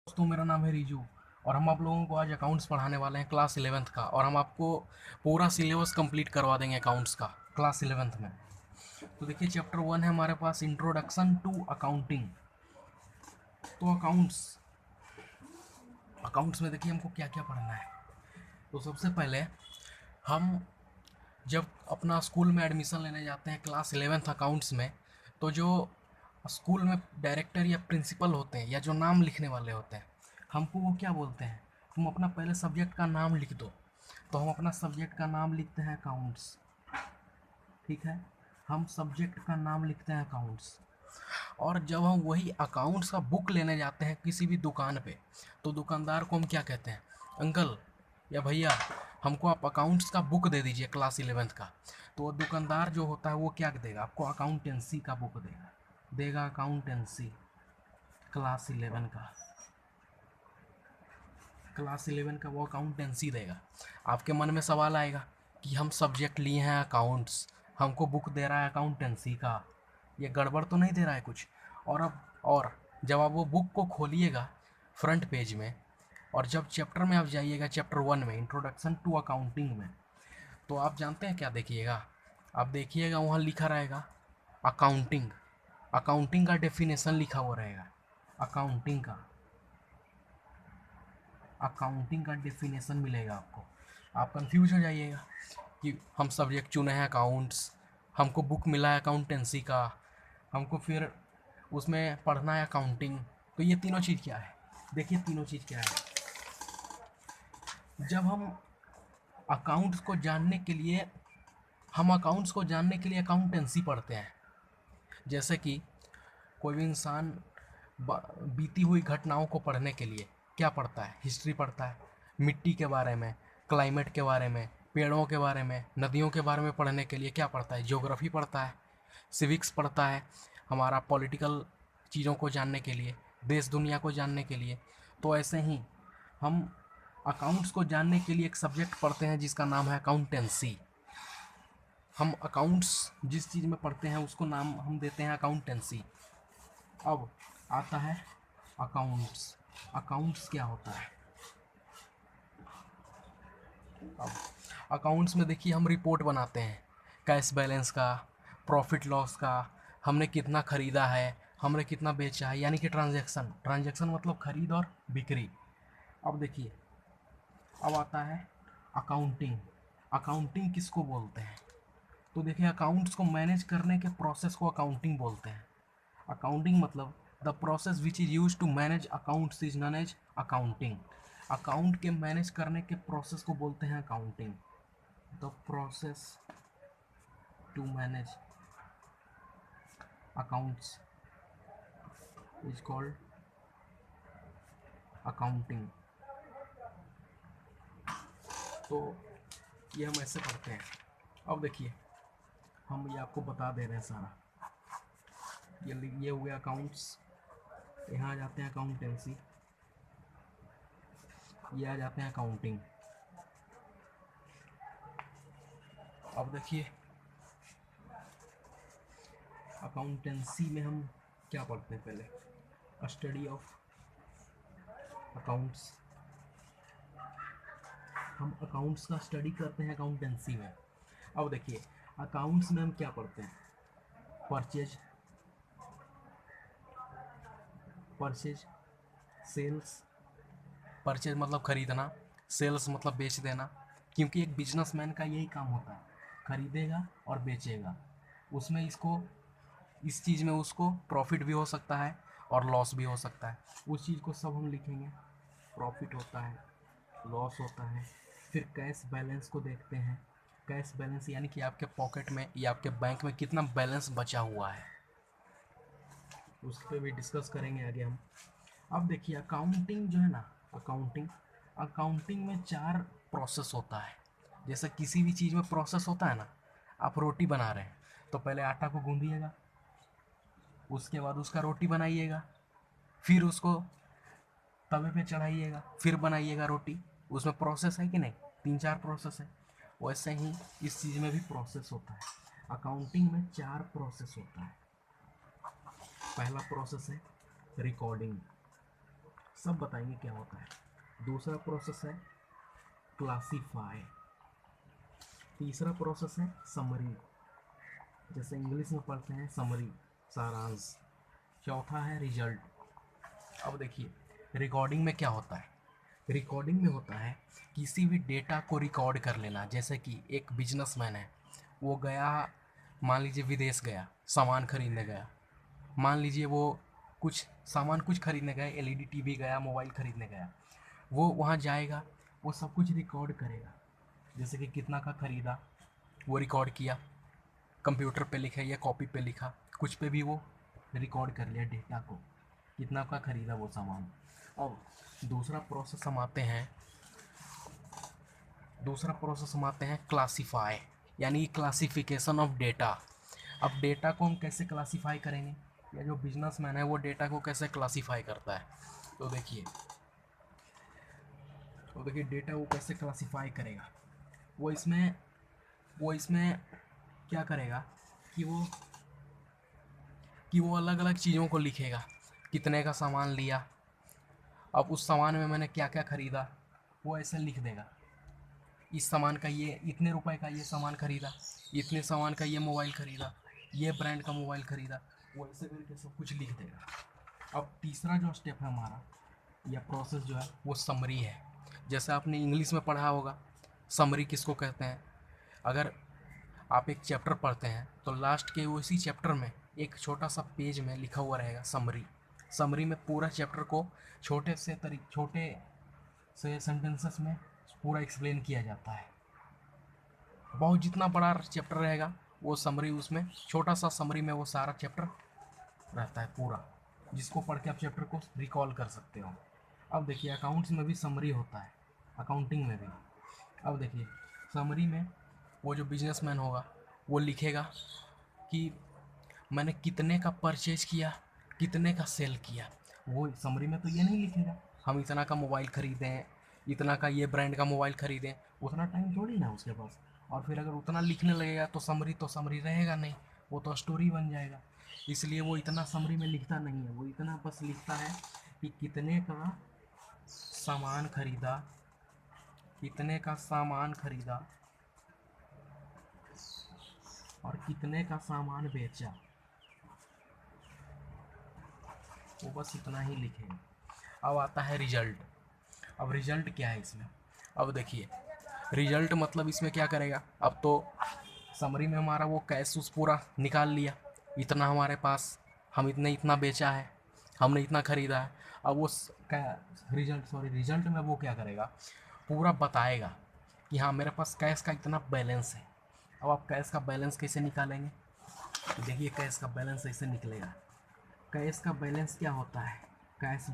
दोस्तों, मेरा नाम है रिजू और हम आप लोगों को आज अकाउंट्स पढ़ाने वाले हैं क्लास 11th का। और हम आपको पूरा सिलेबस कंप्लीट करवा देंगे अकाउंट्स का क्लास 11th में। तो देखिए, चैप्टर 1 है हमारे पास इंट्रोडक्शन टू अकाउंटिंग। तो अकाउंट्स में देखिए हमको क्या क्या पढ़ना है। तो सबसे पहले हम जब अपना स्कूल में एडमिशन लेने जाते हैं क्लास 11th अकाउंट्स में, तो जो स्कूल में डायरेक्टर या प्रिंसिपल होते हैं या जो नाम लिखने वाले होते हैं, हमको वो क्या बोलते हैं, तुम अपना पहले सब्जेक्ट का नाम लिख दो। तो हम अपना सब्जेक्ट का नाम लिखते हैं अकाउंट्स। ठीक है, हम सब्जेक्ट का नाम लिखते हैं अकाउंट्स। और जब हम वही अकाउंट्स का बुक लेने जाते हैं किसी भी दुकान पे, तो दुकानदार को हम क्या कहते हैं, अंकल या भैया, हमको आप अकाउंट्स का बुक दे दीजिए क्लास 11th का। तो वो दुकानदार जो होता है वो क्या देगा आपको, अकाउंटेंसी का बुक देगा। देगा अकाउंटेंसी क्लास 11 का। क्लास 11 का वो अकाउंटेंसी देगा। आपके मन में सवाल आएगा कि हम सब्जेक्ट लिए हैं अकाउंट्स, हमको बुक दे रहा है अकाउंटेंसी का, ये गड़बड़ तो नहीं दे रहा है कुछ। और जब आप वो बुक को खोलिएगा फ्रंट पेज में, और जब चैप्टर में आप जाइएगा, चैप्टर 1 में इंट्रोडक्शन टू अकाउंटिंग में, तो आप जानते हैं क्या देखिएगा, आप देखिएगा वहाँ लिखा रहेगा अकाउंटिंग। अकाउंटिंग का डेफिनेशन लिखा हुआ रहेगा। अकाउंटिंग का अकाउंटिंग का डेफिनेशन मिलेगा आपको। आप कंफ्यूज हो जाइएगा कि हम सब्जेक्ट चुने हैं अकाउंट्स, हमको बुक मिला है अकाउंटेंसी का, हमको फिर उसमें पढ़ना है अकाउंटिंग। तो ये तीनों चीज़ क्या है, देखिए तीनों चीज़ क्या है। जब अकाउंट्स को जानने के लिए हम अकाउंट्स को जानने के लिए अकाउंटेंसी पढ़ते हैं। जैसे कि कोई भी इंसान बीती हुई घटनाओं को पढ़ने के लिए क्या पढ़ता है, हिस्ट्री पढ़ता है। मिट्टी के बारे में, क्लाइमेट के बारे में, पेड़ों के बारे में, नदियों के बारे में पढ़ने के लिए क्या पढ़ता है, ज्योग्राफी पढ़ता है। सिविक्स पढ़ता है हमारा पॉलिटिकल चीज़ों को जानने के लिए, देश दुनिया को जानने के लिए। तो ऐसे ही हम अकाउंट्स को जानने के लिए एक सब्जेक्ट पढ़ते हैं जिसका नाम है अकाउंटेंसी। हम अकाउंट्स जिस चीज़ में पढ़ते हैं उसको नाम हम देते हैं अकाउंटेंसी। अब आता है अकाउंट्स। अकाउंट्स क्या होता है। अब अकाउंट्स में देखिए हम रिपोर्ट बनाते हैं, कैश बैलेंस का, प्रॉफिट लॉस का, हमने कितना खरीदा है, हमने कितना बेचा है, यानी कि ट्रांजैक्शन। ट्रांजैक्शन मतलब खरीद और बिक्री। अब देखिए, अब आता है अकाउंटिंग। अकाउंटिंग किसको बोलते हैं, तो देखिए अकाउंट्स को मैनेज करने के प्रोसेस को अकाउंटिंग बोलते हैं। अकाउंटिंग मतलब the process which is use to manage accounts is known as accounting. Account के मैनेज करने के प्रोसेस को बोलते हैं accounting. The process to manage accounts is called accounting. तो ये हम ऐसे पढ़ते हैं। अब देखिए, हम ये आपको बता दे रहे हैं सारा। ये हो गया अकाउंट्स। यहाँ आ जाते हैं अकाउंटेंसी, ये आ जाते हैं अकाउंटिंग। अब देखिए, अकाउंटेंसी में हम क्या पढ़ते हैं, पहले स्टडी ऑफ अकाउंट्स। हम अकाउंट्स का स्टडी करते हैं अकाउंटेंसी में। अब देखिए, अकाउंट्स में हम क्या पढ़ते हैं, परचेज, परचेज, सेल्स। परचेज मतलब खरीदना, सेल्स मतलब बेच देना। क्योंकि एक बिजनेसमैन का यही काम होता है, खरीदेगा और बेचेगा। उसमें इसको, इस चीज़ में उसको प्रॉफिट भी हो सकता है और लॉस भी हो सकता है। उस चीज़ को सब हम लिखेंगे। प्रॉफिट होता है, लॉस होता है। फिर कैश बैलेंस को देखते हैं। कैश बैलेंस यानी कि आपके पॉकेट में या आपके बैंक में कितना बैलेंस बचा हुआ है, उस पर भी डिस्कस करेंगे आगे हम। अब देखिए, अकाउंटिंग जो है ना, अकाउंटिंग अकाउंटिंग में 4 प्रोसेस होता है। जैसे किसी भी चीज़ में प्रोसेस होता है ना, आप रोटी बना रहे हैं तो पहले आटा को गूंदिएगा, उसके बाद उसका रोटी बनाइएगा, फिर उसको तवे पे चढ़ाइएगा, फिर बनाइएगा रोटी। उसमें प्रोसेस है कि नहीं, 3-4 प्रोसेस है। वैसे ही इस चीज़ में भी प्रोसेस होता है। अकाउंटिंग में 4 प्रोसेस होता है। पहला प्रोसेस है रिकॉर्डिंग, सब बताएंगे क्या होता है। दूसरा प्रोसेस है क्लासीफाई, तीसरा प्रोसेस है समरी, जैसे इंग्लिश में पढ़ते हैं समरी, सारांश। चौथा है रिजल्ट। अब देखिए रिकॉर्डिंग में क्या होता है। रिकॉर्डिंग में होता है किसी भी डेटा को रिकॉर्ड कर लेना। जैसे कि एक बिजनेसमैन है, वो गया, मान लीजिए विदेश गया, सामान खरीदने गया, मान लीजिए वो कुछ सामान कुछ खरीदने गए, एलईडी टीवी गया, मोबाइल खरीदने गया, वो वहाँ जाएगा, वो सब कुछ रिकॉर्ड करेगा। जैसे कि कितना का खरीदा वो रिकॉर्ड किया, कंप्यूटर पे लिखा या कॉपी पे लिखा, कुछ पे भी वो रिकॉर्ड कर लिया डेटा को, कितना का खरीदा वो सामान। अब दूसरा प्रोसेस हम आते हैं, क्लासीफाई, यानी क्लासिफिकेशन ऑफ डेटा। अब डेटा को हम कैसे क्लासीफाई करेंगे, या जो बिजनेसमैन है वो डेटा को कैसे क्लासीफाई करता है। तो देखिए डेटा वो कैसे क्लासीफाई करेगा। वो इसमें वो इसमें क्या करेगा कि वो अलग अलग चीज़ों को लिखेगा, कितने का सामान लिया, अब उस सामान में मैंने क्या क्या खरीदा, वो ऐसे लिख देगा। इस सामान का ये इतने रुपए का ये सामान खरीदा, इतने सामान का ये मोबाइल खरीदा, ये ब्रांड का मोबाइल खरीदा, वो ऐसे करके सब कुछ लिख देगा। अब तीसरा जो स्टेप है हमारा, या प्रोसेस जो है वो समरी है। जैसे आपने इंग्लिश में पढ़ा होगा समरी किसको कहते हैं। अगर आप एक चैप्टर पढ़ते हैं तो लास्ट के उसी चैप्टर में एक छोटा सा पेज में लिखा हुआ रहेगा समरी। समरी में पूरा चैप्टर को छोटे से सेंटेंसेस में पूरा एक्सप्लेन किया जाता है। बहुत जितना बड़ा चैप्टर रहेगा वो समरी, उसमें छोटा सा समरी में वो सारा चैप्टर रहता है पूरा, जिसको पढ़ के आप चैप्टर को रिकॉल कर सकते हो। अब देखिए अकाउंट्स में भी समरी होता है, अकाउंटिंग में भी। अब देखिए समरी में वो जो बिजनेसमैन होगा वो लिखेगा कि मैंने कितने का परचेज किया, कितने का सेल किया। वो समरी में तो ये नहीं लिखेगा हम इतना का मोबाइल खरीदें, इतना का ये ब्रांड का मोबाइल खरीदें, उतना टाइम थोड़ी ना उसके पास। और फिर अगर उतना लिखने लगेगा तो समरी रहेगा नहीं, वो तो स्टोरी बन जाएगा। इसलिए वो इतना समरी में लिखता नहीं है, वो इतना बस लिखता है कि कितने का सामान खरीदा, कितने का सामान खरीदा और कितने का सामान बेचा, वो बस इतना ही लिखेगा। अब आता है रिजल्ट। अब रिजल्ट क्या है इसमें, अब देखिए रिजल्ट मतलब इसमें क्या करेगा। अब तो समरी में हमारा वो कैश उस पूरा निकाल लिया, इतना हमारे पास, हम इतना बेचा है, हमने इतना खरीदा है। अब वो रिजल्ट में वो क्या करेगा, पूरा बताएगा कि हाँ मेरे पास कैश का इतना बैलेंस है। अब आप कैश का बैलेंस कैसे निकालेंगे, तो देखिए कैश का बैलेंस ऐसे निकलेगा। कैश का बैलेंस क्या होता है, कैश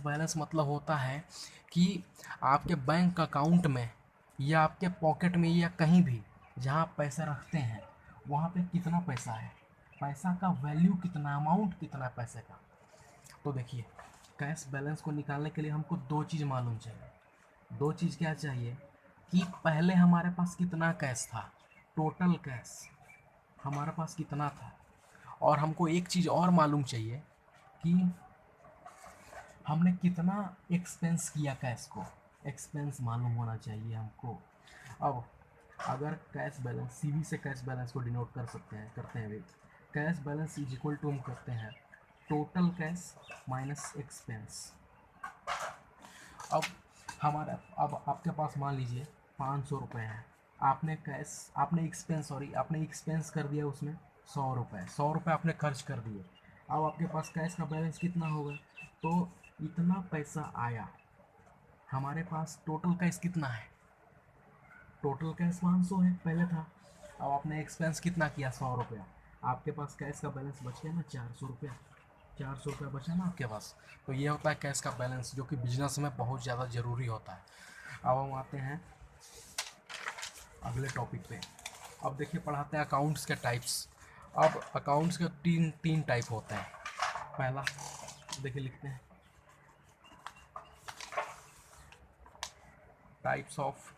बैलेंस मतलब होता है कि आपके बैंक अकाउंट में या आपके पॉकेट में या कहीं भी जहाँ आप पैसा रखते हैं वहाँ पे कितना पैसा है, पैसा का वैल्यू कितना, अमाउंट कितना है पैसे का। तो देखिए कैश बैलेंस को निकालने के लिए हमको दो चीज़ मालूम चाहिए। दो चीज़ क्या चाहिए कि पहले हमारे पास कितना कैश था, टोटल कैश हमारे पास कितना था, और हमको एक चीज़ और मालूम चाहिए कि हमने कितना एक्सपेंस किया कैश को, एक्सपेंस मालूम होना चाहिए हमको। अब अगर कैश बैलेंस, सीवी से कैश बैलेंस को डिनोट करते हैं भी, cash balance is equal to हम करते हैं टोटल कैश माइनस एक्सपेंस। अब हमारा, अब आपके पास मान लीजिए 500 रुपये हैं, आपने एक्सपेंस कर दिया उसमें 100 रुपये आपने खर्च कर दिए। अब आपके पास कैश का बैलेंस कितना होगा, तो इतना पैसा आया हमारे पास। टोटल कैश कितना है, टोटल कैश 500 है पहले था। अब आपने एक्सपेंस कितना किया, 100 रुपया, आपके पास कैश का बैलेंस बच गया ना 400 रुपया, 400 रुपया बचा ना आपके पास। तो ये होता है कैश का बैलेंस, जो कि बिजनेस में बहुत ज़्यादा ज़रूरी होता है। अब हम आते हैं अगले टॉपिक पे। अब देखिए पढ़ाते हैं अकाउंट्स के टाइप्स। अब अकाउंट्स के तीन टाइप होते हैं। पहला देखिए लिखते हैं टाइप्स ऑफ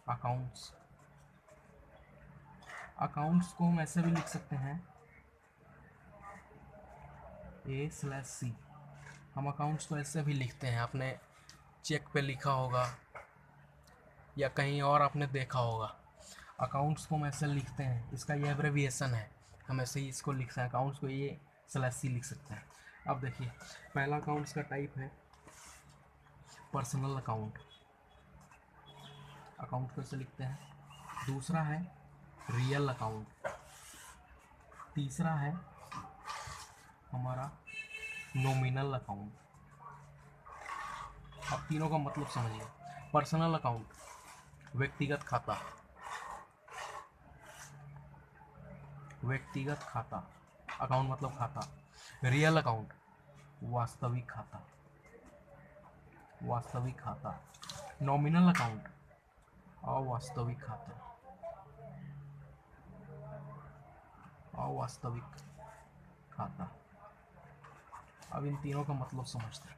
अकाउंट्स। अकाउंट्स को हम ऐसे भी लिख सकते हैं A/C, हम अकाउंट्स को ऐसे भी लिखते हैं, आपने चेक पे लिखा होगा या कहीं और आपने देखा होगा। अकाउंट्स को हम ऐसे लिखते हैं, इसका ये एब्रेविएशन है, हम ऐसे ही इसको लिखते हैं, अकाउंट्स को ये /C लिख सकते हैं। अब देखिए, पहला अकाउंट्स का टाइप है पर्सनल अकाउंट, अकाउंट कैसे लिखते हैं। दूसरा है रियल अकाउंट, तीसरा है हमारा नॉमिनल अकाउंट। अब तीनों का मतलब समझिए। पर्सनल अकाउंट व्यक्तिगत खाता, व्यक्तिगत खाता, अकाउंट मतलब खाता। रियल अकाउंट वास्तविक खाता, वास्तविक खाता। नॉमिनल अकाउंट अवास्तविक खाता, अवास्तविक खाता। अब इन तीनों का मतलब समझते हैं।